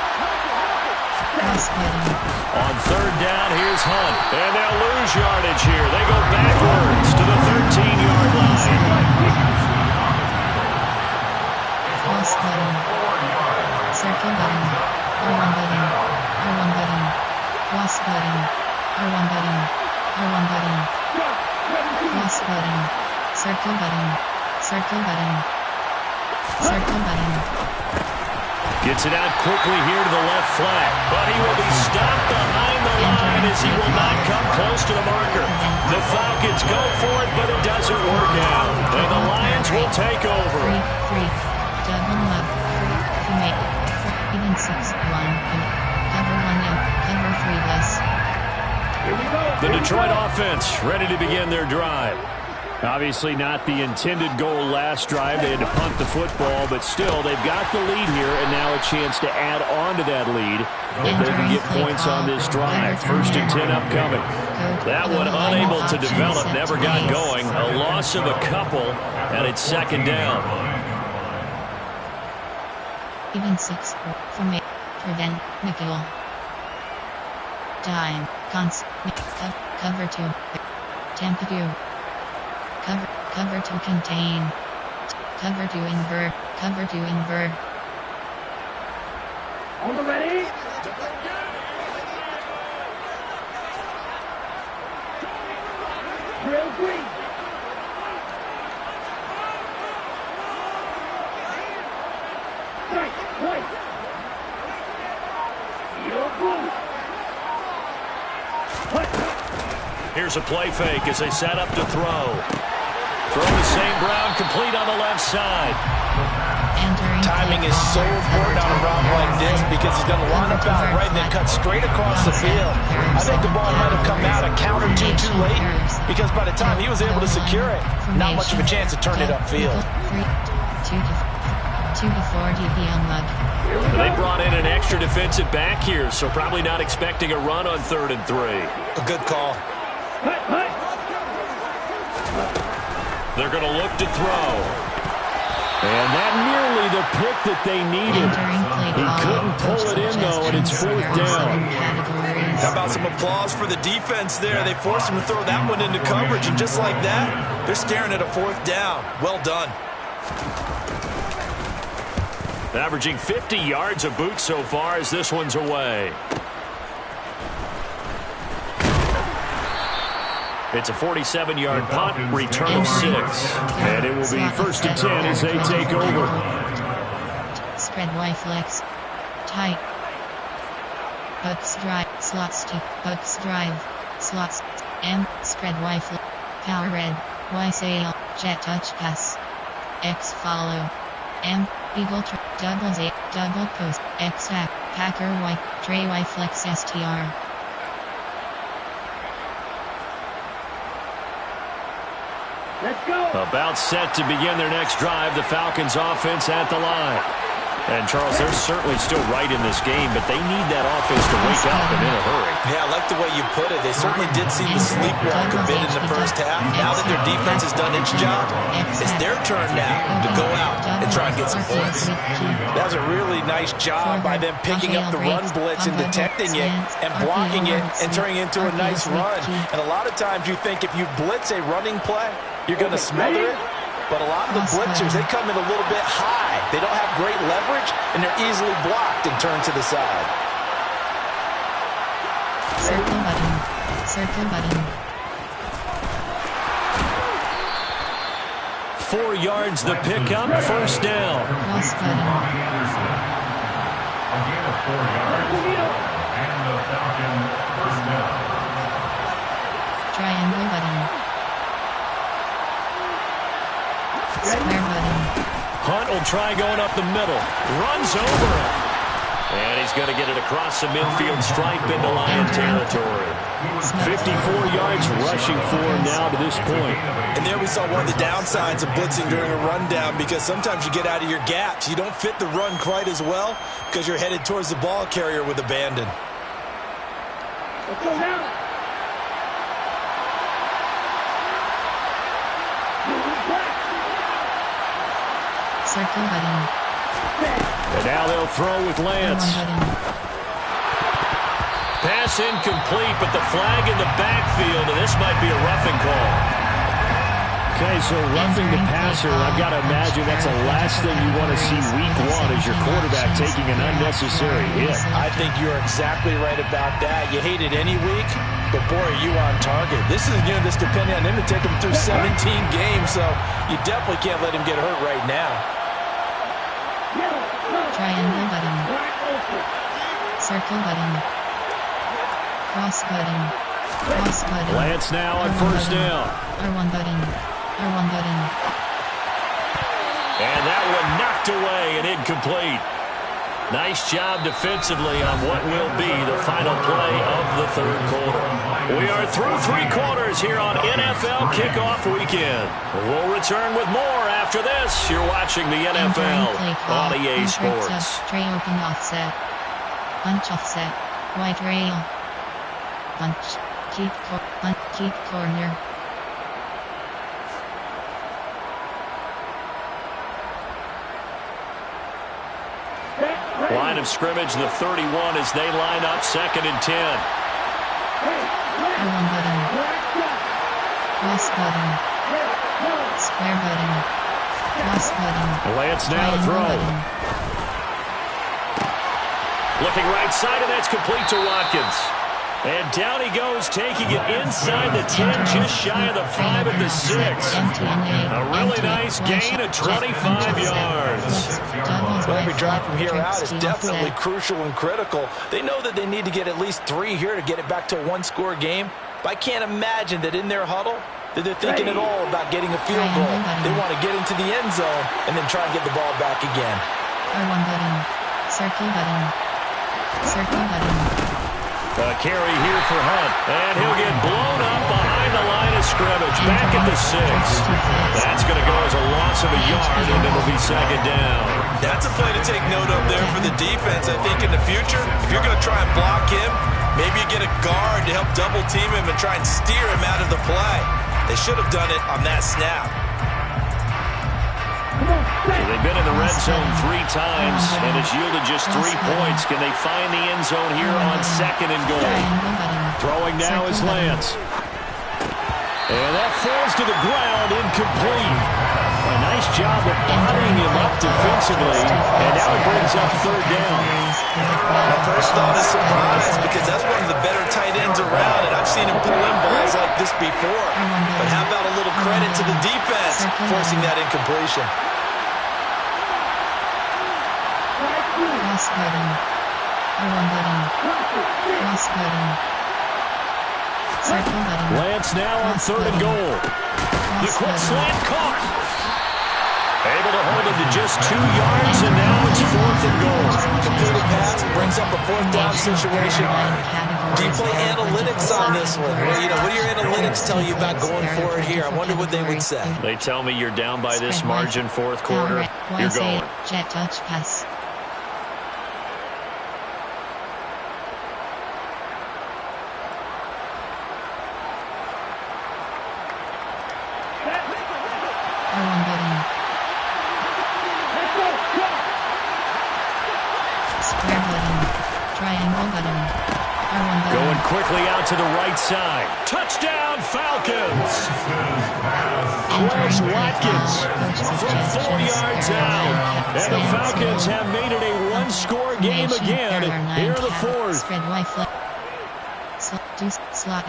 On 3rd down, here's Hunt. And they'll lose yardage here. They go backwards to the 13-yard line. Cross button. Circle button. R1 button. R1 button. Cross button. R1 button. R1 button. Cross button. Circle button. Circle button. Circle button. Gets it out quickly here to the left flat. But he will be stopped behind the line as he will not come close to the marker. The Falcons go for it, but it doesn't work out. And the Lions will take over. 3, double up. Even 6, 1. Cover 1 up. Cover 3 less. The Detroit offense ready to begin their drive. Obviously not the intended goal last drive. They had to punt the football, but still, they've got the lead here, and now a chance to add on to that lead if they can get points on this drive. 1st and 10 upcoming. That one unable to develop, never got going. A loss of a couple, and it's 2nd down. Even 6 for me. Prevent nickel. Dime. Cover 2. Tampa 2. Cover to contain. Cover to invert. Cover to invert. On the ready. Drill 3. Right. Here's a play fake as they set up to throw. Throw to St. Brown, complete on the left side. Timing is so important on a route like this because he's going to line up out right and then cut straight across the field. I think the ball might have come out a count or two too late because by the time he was able to secure it, not much of a chance to turn it upfield. 2 to 4 dB on mug. They brought in an extra defensive back here, so probably not expecting a run on 3rd and 3. A good call. They're going to look to throw. And that nearly the pick that they needed. He couldn't pull it in, though, and it's 4th down. How about some applause for the defense there? They forced him to throw that one into coverage, and just like that, they're staring at a 4th down. Well done. Averaging 50 yards a boot so far as this one's away. It's a 47-yard punt, return of 6. And it will be 1st and 10 as they take over. Spread Y flex. Tight. Bucks drive. Slots to. Bucks drive. Slots. M. Spread Y flex. Power red. Y sail. Jet touch pass. X follow. M. Eagle double Z. Double post. X back. Packer Y. Trey Y flex STR. Let's go. About set to begin their next drive. The Falcons offense at the line. And, Charles, they're certainly still right in this game, but they need that offense to wake up and in a hurry. Yeah, I like the way you put it. They certainly did seem to sleepwalk a bit in the first half. Now that their defense has done its job, it's their turn now to go out and try and get some points. That was a really nice job by them picking up the run blitz and detecting it and blocking it and turning it into a nice run. And a lot of times you think if you blitz a running play, you're going to smother it. But a lot of the blitzers, they come in a little bit high. They don't have great leverage, and they're easily blocked and turned to the side. Circle button. Circle button. 4 yards the pickup, 1st down. Cross button. A gain of 4 yards. And the Falcon 1st down. Triangle button. Square button. Hunt will try going up the middle. Runs over it. And he's going to get it across the midfield stripe into Lion territory. 54 yards rushing for him now to this point. And there we saw one of the downsides of blitzing during a rundown because sometimes you get out of your gaps. You don't fit the run quite as well because you're headed towards the ball carrier with abandon. Let's go now. Circle button. And now they'll throw with Lance. Pass incomplete, but the flag in the backfield, and this might be a roughing call. Okay, so roughing the passer, I've got to imagine that's the last thing you want to see week 1 as your quarterback taking an unnecessary hit. I think you're exactly right about that. You hate it any week, but boy, are you on target. This is this depending on him to take him through 17 games, so you definitely can't let him get hurt right now. Triangle button. Circle button. Cross button. Cross button. Lance now on 1st down. R1 button. R1 button. And that one knocked away and incomplete. Nice job defensively on what will be the final play of the 3rd quarter. We are through 3 quarters here on NFL Kickoff Weekend. We'll return with more after this. You're watching the NFL on EA Sports. Tray open offset. Punch offset. White rail. Punch. Keep corner. Line of scrimmage, the 31 as they line up 2nd and 10. R1 button. Cross button. Square button. Cross button. Lance now to throw. Looking right side, and that's complete to Watkins. And down he goes, taking it inside the 10, just shy of the 5 at the 6. A really nice gain of 25 yards. Well, every drive from here out is definitely crucial and critical. They know that they need to get at least 3 here to get it back to a one-score game. But I can't imagine that in their huddle that they're thinking at all about getting a field goal. They want to get into the end zone and then try and get the ball back again. R1 button. Circle button. Circle button. A carry here for Hunt, and he'll get blown up behind the line of scrimmage, back at the 6. That's going to go as a loss of a yard, and it'll be second down. That's a play to take note of there for the defense. I think in the future, if you're going to try and block him, maybe you get a guard to help double team him and try and steer him out of the play. They should have done it on that snap. So they've been in the red zone 3 times, and it's yielded just 3 points. Can they find the end zone here on second and goal? Throwing now is Lance. And that falls to the ground, incomplete. A nice job of bodying him up defensively, and now it brings up third down. My first thought is surprise, because that's one of the better tight ends around, and I've seen him pull in balls like this before. But how about a little credit to the defense forcing that incompletion? Cross button. R1 button. Cross button. Circle button. Lance now on third and goal. The quick slant caught. Able to hold him to just 2 yards, and now it's fourth and goal. Completed pass brings up a fourth down situation. Do you play analytics on this one? Well, what do your analytics tell you about going for it here? I wonder what they would say. They tell me you're down by this margin, fourth quarter. You're going. Jet touch pass. R1 button. Square button. Triangle button. R1 button. Going quickly out to the right side. Touchdown, Falcons! Chris Watkins from 4 yards out. And the Falcons have made it a one-score game again here in the fourth.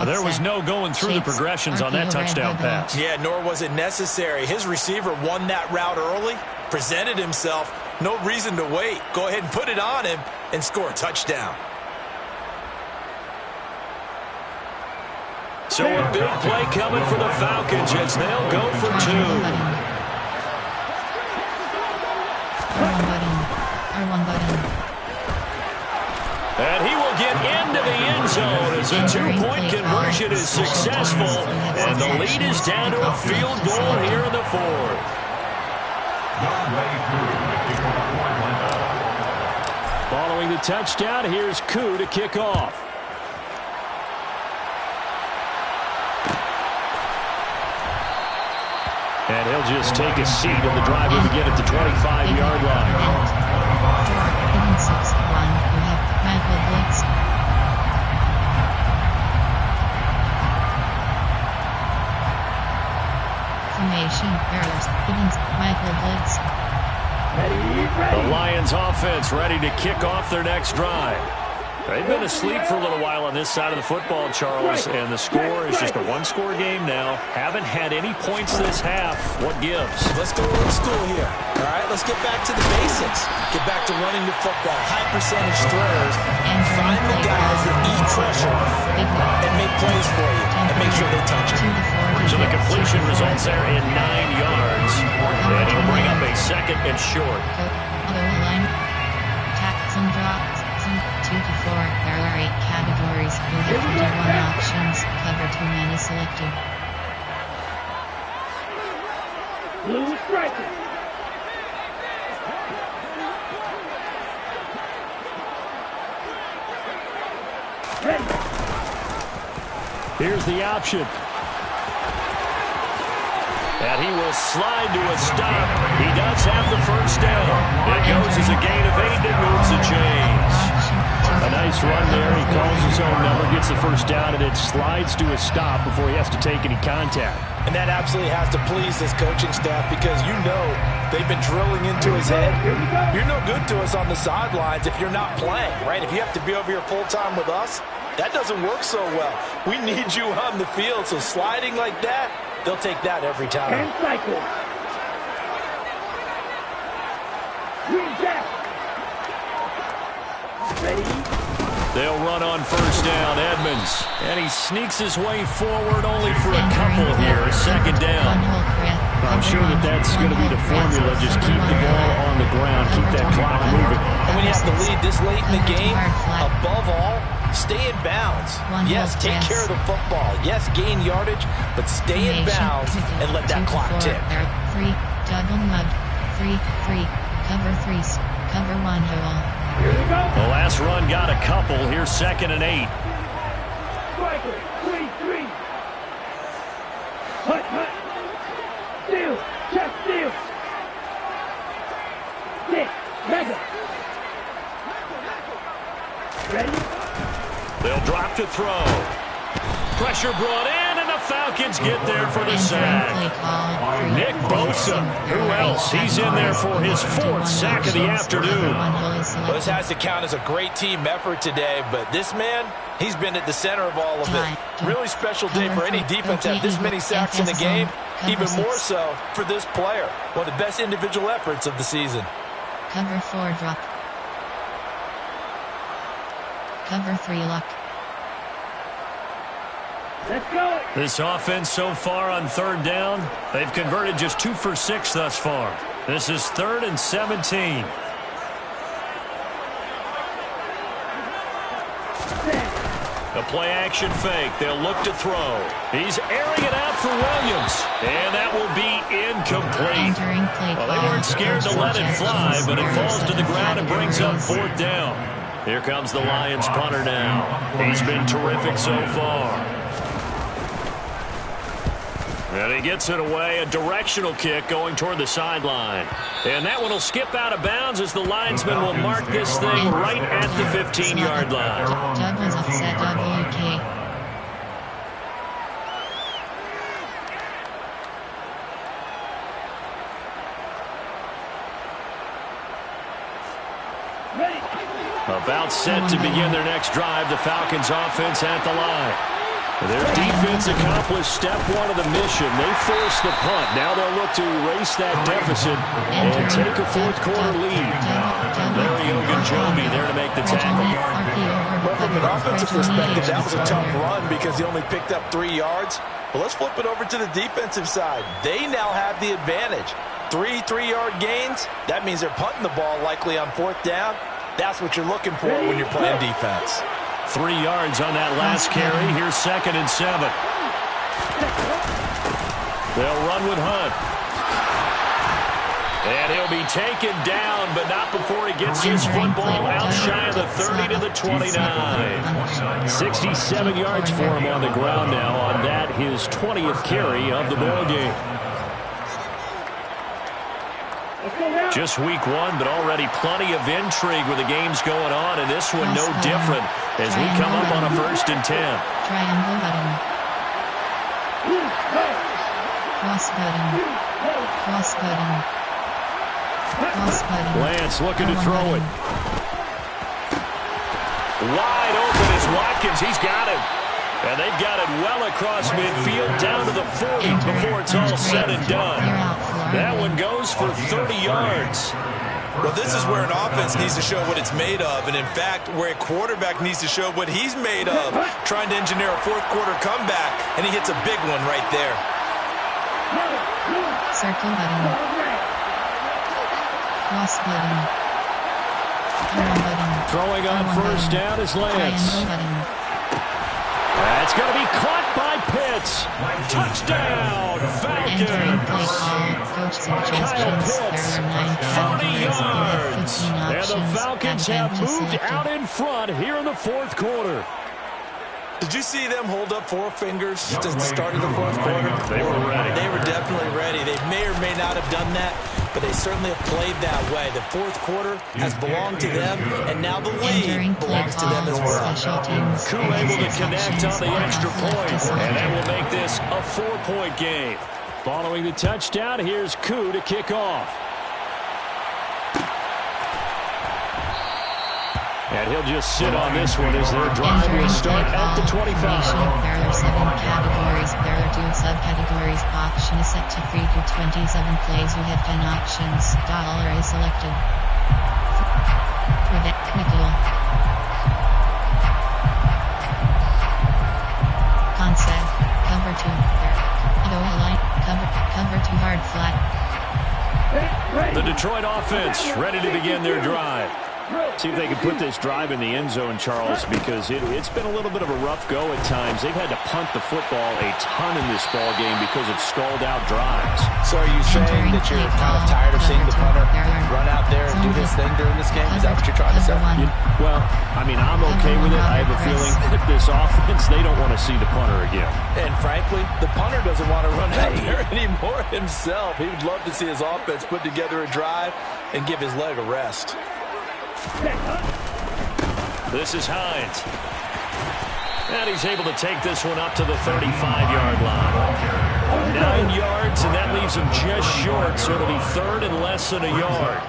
There was no going through the progressions on that touchdown pass. Yeah, nor was it necessary. His receiver won that route early, presented himself. No reason to wait. Go ahead and put it on him and score a touchdown. So a big play coming for the Falcons as they'll go for 2. R1 button. R1 button. And he will get into the end zone as a 2-point conversion is successful. And the lead is down to a field goal here in the fourth. Following the touchdown, here's Koo to kick off. And he'll just take a seat, and the drive will begin at the 25-yard line. The Lions offense ready to kick off their next drive. They've been asleep for a little while on this side of the football, Charles, and the score is just a one-score game now. Haven't had any points this half. What gives? Let's go old school here. All right, let's get back to the basics. Get back to running the football, high percentage throws, and find the guys that eat pressure and make plays for you and make sure they touch it. So the completion results there in 9 yards. And it'll bring up a second and short. Line, taps and drops. 2 to 4. There are 8 categories. You'll have 51 options. Cover 2 men is selected. Blue striker. Here's the option. And he will slide to a stop. He does have the first down. It goes as a gain of 8 and moves the chains. A nice run there. He calls his own number, gets the first down, and it slides to a stop before he has to take any contact. And that absolutely has to please this coaching staff because you know they've been drilling into his head. You're no good to us on the sidelines if you're not playing, right? If you have to be over here full-time with us, that doesn't work so well. We need you on the field, so sliding like that, they'll take that every time. And cycle. Green jack. They'll run on first down, Edmonds. And he sneaks his way forward only for a couple here. Second down. I'm sure that's going to be the formula. Just keep the ball on the ground. Keep that clock moving. And when you have the lead this late in the game, above all, stay in bounds. Yes, take care of the football. Yes, gain yardage, but stay in bounds and let that clock tick. 3, double mud. 3, cover 3, cover 1 hole. The last run got a couple. Here's 2nd and 8. Striker, 3. Hut. Steal, check steal. 6, mega. Ready? They'll drop to throw. Pressure brought in, and the Falcons get there for the sack. Nick Bosa, who else? He's in there for his 4th sack of the afternoon. Well, this has to count as a great team effort today, but this man, he's been at the center of all of it. Really special day for any defense to have this many sacks in a game, even more so for this player. One of the best individual efforts of the season. Cover 4 drop. Cover 3 lock. Let's go. This offense so far on 3rd down, they've converted just 2 for 6 thus far. This is 3rd and 17. A play-action fake. They'll look to throw. He's airing it out for Williams. And that will be incomplete. Well, they weren't scared to let it fly, but it falls to the ground and brings up 4th down. Here comes the Lions punter now. He's been terrific so far. And he gets it away, a directional kick going toward the sideline. And that one will skip out of bounds as the linesman will mark this thing right at the 15-yard line. Douglas offset WK. About set to begin their next drive, the Falcons offense at the line. Their defense accomplished step 1 of the mission. They forced the punt. Now they'll look to erase that deficit and take a 4th quarter lead. Larry Ogunjobi there to make the tackle. But from an offensive perspective, that was a tough run because he only picked up 3 yards. But let's flip it over to the defensive side. They now have the advantage. 3 3-yard gains. That means they're punting the ball likely on 4th down. That's what you're looking for when you're playing defense. 3 yards on that last carry. Here's 2nd and 7. They'll run with Hunt. And he'll be taken down, but not before he gets his football out shy of the 30 to the 29. 67 yards for him on the ground now on that, his 20th carry of the ball game. Just week 1, but already plenty of intrigue with the games going on, and this one no different as we come up on a 1st and 10. Triangle button. Cross button. Cross button. Cross button. Lance looking to throw it. Wide open is Watkins. He's got it. And they've got it well across midfield down to the 40 before it's all said and done. That one goes for 30 yards. Well, this is where an offense needs to show what it's made of. And, in fact, where a quarterback needs to show what he's made of, trying to engineer a 4th quarter comeback, and he hits a big one right there. Circle button. Cross button. Throwing on 1st down is Lance. That's going to be caught by Pitts. Touchdown, Falcons. Kyle Pitts, 40 yards. And the Falcons have moved out in front here in the 4th quarter. Did you see them hold up 4 fingers since the start of the 4th quarter? They were ready. They were definitely ready. They may or may not have done that, but they certainly have played that way. The 4th quarter has belonged to them, and now the lead belongs to them as well. Koo able to connect on the extra point, and that will make this a 4-point game. Following the touchdown, here's Koo to kick off. And he'll just sit on this one as their drive will start at the 25. There are 7 categories. There are 2 subcategories. Option is set to 3 to 27 plays. You have 10 options. Dollar is selected. For technical. too hard flat. The Detroit offense ready to begin their drive. See if they can put this drive in the end zone, Charles, because it's been a little bit of a rough go at times. They've had to punt the football a ton in this ball game because of stalled-out drives. So are you saying that you're kind of tired of seeing the punter run out there and do his thing during this game? Is that what you're trying to say? Well, I mean, I'm okay with it. I have a feeling that this offense, they don't want to see the punter again. And frankly, the punter doesn't want to run out there anymore himself. He would love to see his offense put together a drive and give his leg a rest. This is Hines. And he's able to take this one up to the 35-yard line. 9 yards, and that leaves him just short, so it'll be third and less than a yard.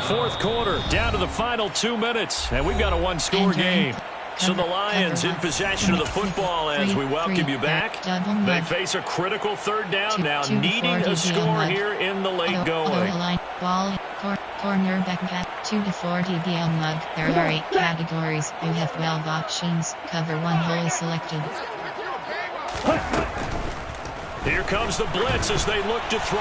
Fourth quarter, down to the final 2 minutes, and we've got a one-score game. So the Lions in possession of the football as we welcome you back. They face a critical third down now, needing a score here in the late going. Ball, cornerback at 2 to 4 DBL mug. There are 8 categories. You have 12 options. Cover 1 hole is selected. Here comes the blitz as they look to throw.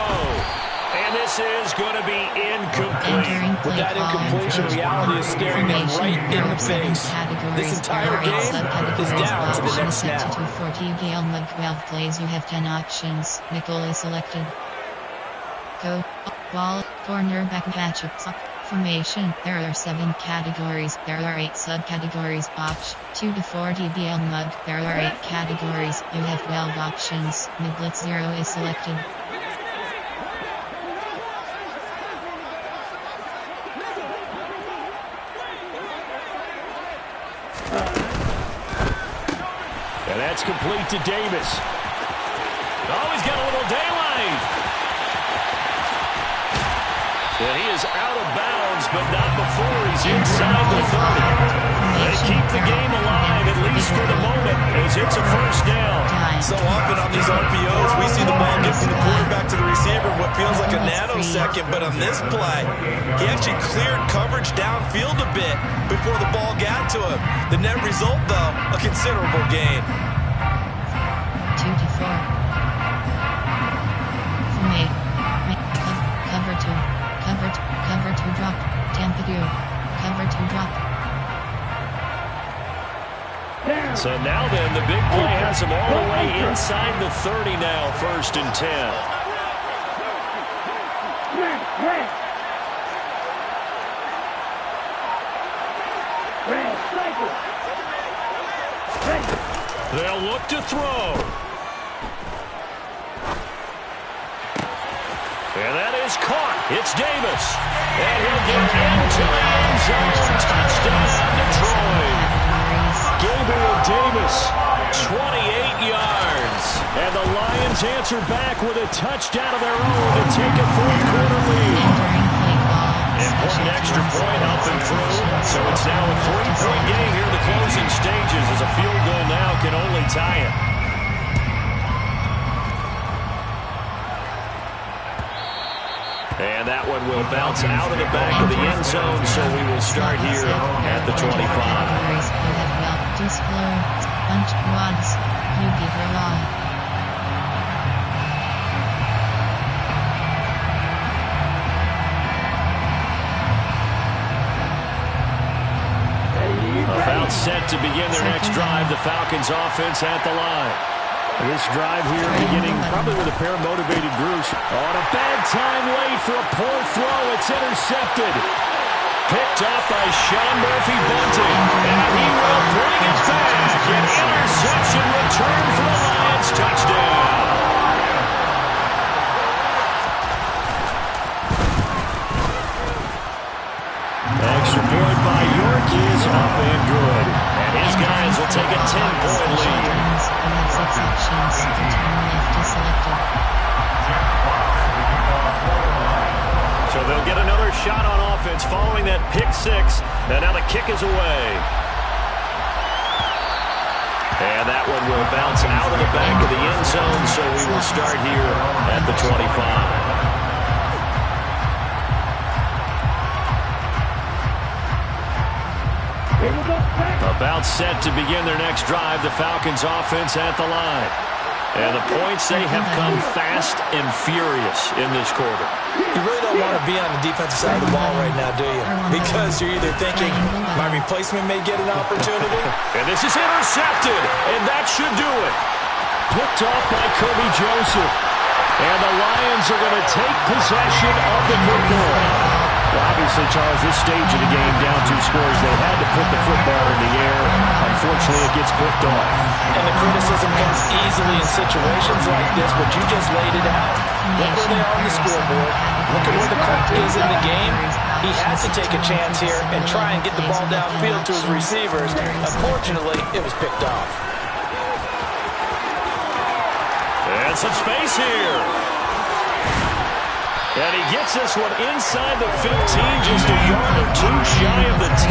And this is going to be incomplete. With that incompletion, reality is staring them right in the face. This entire game is down to the next snap. 240 DBL mug 12 plays. You have 10 options. Nickel is selected. Go, ball, cornerback matchups, formation. There are 7 categories. There are 8 subcategories. Box, 2 to 4 DBL mug. There are 8 categories. You have 12 options. Mid-blitz 0 is selected. And that's complete to Davis. Oh, he's got a little daylight. And he is out of bounds, but not before he's inside the 30. They keep the game alive, at least for the moment, as it's a first down. So often on these RPOs, we see the ball get from the quarterback to the receiver in what feels like a nanosecond, but on this play, he actually cleared coverage downfield a bit before the ball got to him. The net result, though, a considerable gain. 2 to 4. From 8. Cover 2. Cover 2 drop. Tampa 2. Cover 2 drop. So now then, the big play has him all the way inside the 30 now, 1st and 10. They'll look to throw. And that is caught. It's Davis. And he'll get into the end zone. Touchdown, Detroit. Gabriel Davis, 28 yards. And the Lions answer back with a touchdown of their own to take a fourth-quarter lead. Important extra point up and through. So it's now a 3-point game here in the closing stages as a field goal now can only tie it. And that one will bounce out of the back of the end zone, so we will start here at the 25. About set to begin their next drive, the Falcons offense at the line. This drive here beginning probably with a pair of motivated groups. On a bad time late for a poor throw. It's intercepted. Picked up by Sean Murphy-Bunting. And he will bring it back. An interception return for the Lions. Touchdown. Extra point by York is up and good. And his guys will take a 10-point lead. So they'll get another shot on offense following that pick six. And now the kick is away. And that one will bounce out of the back of the end zone, so we will start here at the 25. About set to begin their next drive, the Falcons offense at the line. And the points, they have come fast and furious in this quarter. You really don't want to be on the defensive side of the ball right now, do you? Because you're either thinking, my replacement may get an opportunity. And this is intercepted, and that should do it. Picked off by Kobe Joseph. And the Lions are going to take possession of the football. Well, obviously, Charles, this stage of the game, down 2 scores, they had to put the football in the air. Unfortunately, it gets picked off. And the criticism comes easily in situations like this, but you just laid it out. Look where they are on the scoreboard. Look at where the clock is in the game. He has to take a chance here and try and get the ball downfield to his receivers. Unfortunately, it was picked off. And some space here. And he gets this one inside the 15, just a yard or 2 shy of the 10.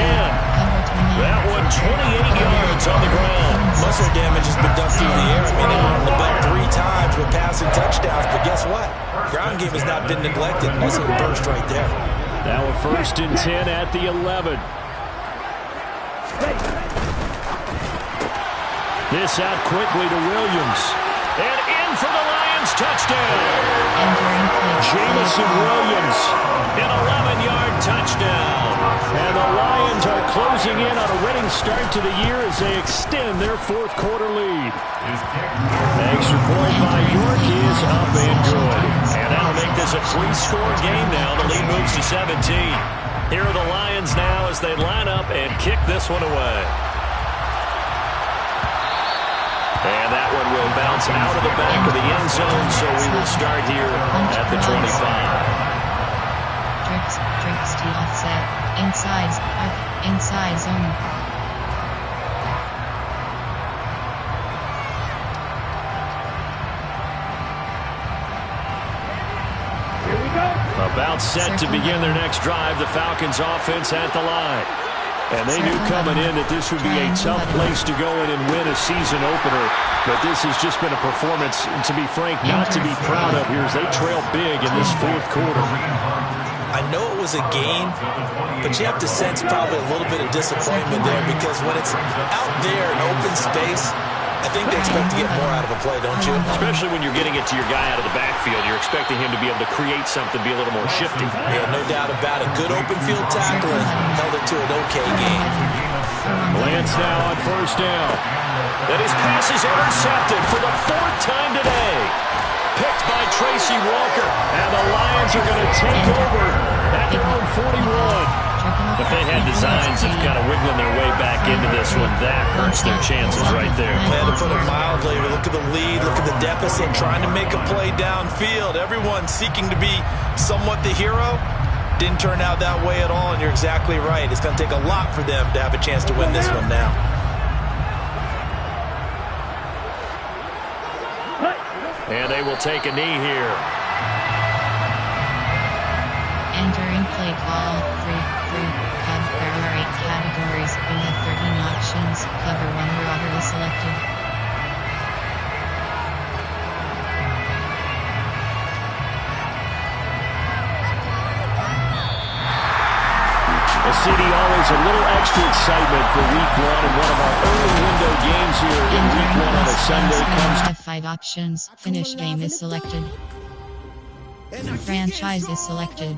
That one 28 yards on the ground. Muscle damage has been done through the air. I mean, they were on the belt 3 times with passing touchdowns, but guess what? Ground game has not been neglected. Nice little burst right there. Now a 1st and 10 at the 11. This out quickly to Williams. And in for the Lions touchdown. Jamison Williams, an 11-yard touchdown. And the Lions are closing in on a winning start to the year as they extend their 4th quarter lead. Extra point by York is up and good. And that'll make this a 3-score game now. The lead moves to 17. Here are the Lions now as they line up and kick this one away. And that one will bounce out of the back of the end zone, so we will start here at the 25. Tricks to offset. Inside zone. Here we go. About set to begin their next drive, the Falcons offense at the line. And they knew coming in that this would be a tough place to go in and win a season opener. But this has just been a performance, to be frank, not to be proud of here as they trail big in this 4th quarter. I know it was a game, but you have to sense probably a little bit of disappointment there because when it's out there in open space, I think they expect to get more out of a play, don't you? Especially when you're getting it to your guy out of the backfield. You're expecting him to be able to create something, be a little more shifty. Yeah, no doubt about it. Good open field tackling held it to an okay game. Lance now on 1st down. And his pass is intercepted for the 4th time today. Picked by Tracy Walker. And the Lions are going to take over at their own 41. If they had designs of kind of wiggling their way back into this one, that hurts their chances right there. Man, to put it mildly, look at the lead, look at the deficit, trying to make a play downfield. Everyone seeking to be somewhat the hero. Didn't turn out that way at all, and you're exactly right. It's going to take a lot for them to have a chance to win this one now. And they will take a knee here. Entering play call 3. There are 8 categories. We have 13 options. Cover 1 roster is selected. Well, CD, always a little extra excitement for Week 1, and one of our early window games here in Week 1 on a Sunday comes. We have 5 options. Finish game is selected. Franchise is selected.